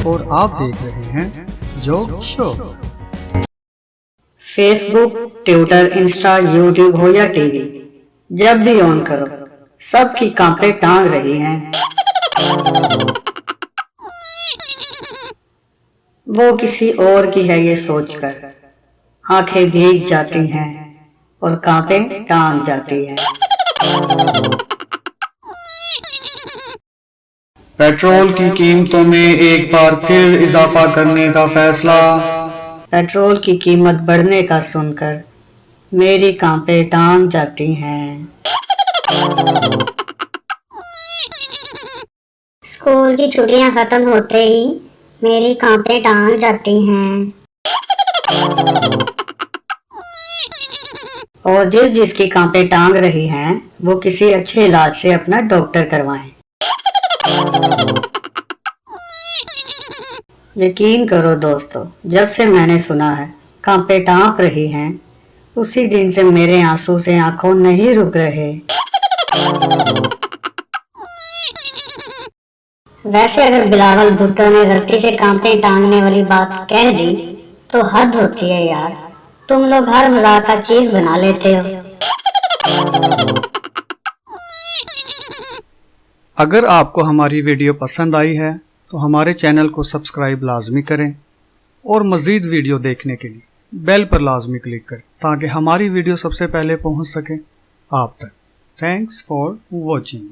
और आप देख रहे हैं joke show. Facebook, Twitter, Insta, YouTube हो या टीवी, जब भी ऑन करो सबकी कांपे टांग रही हैं। वो किसी और की है ये सोचकर आंखें भीग जाती हैं और कांपे टांग जाती हैं। पेट्रोल की कीमतों में एक बार फिर इजाफा करने का फैसला। पेट्रोल की कीमत बढ़ने का सुनकर मेरी कांपे टांग जाती हैं। स्कूल की छुट्टियां खत्म होते ही मेरी कांपे टांग जाती हैं। और जिसकी कांपे टांग रही हैं वो किसी अच्छे इलाज से अपना डॉक्टर करवाएं। यकीन करो दोस्तों, जब से मैंने सुना है कांपे टांग रही हैं, उसी दिन से मेरे आंसू से आंखों नहीं रुक रहे। वैसे अगर बिलावल भुट्टो ने गलती से कांपे टांगने वाली बात कह दी तो हद होती है यार। तुम लोग हर मजाक का चीज बना लेते हो। अगर आपको हमारी वीडियो पसंद आई है तो हमारे चैनल को सब्सक्राइब लाजमी करें और मज़ीद वीडियो देखने के लिए बेल पर लाजमी क्लिक करें ताकि हमारी वीडियो सबसे पहले पहुंच सके आप तक। Thanks for watching.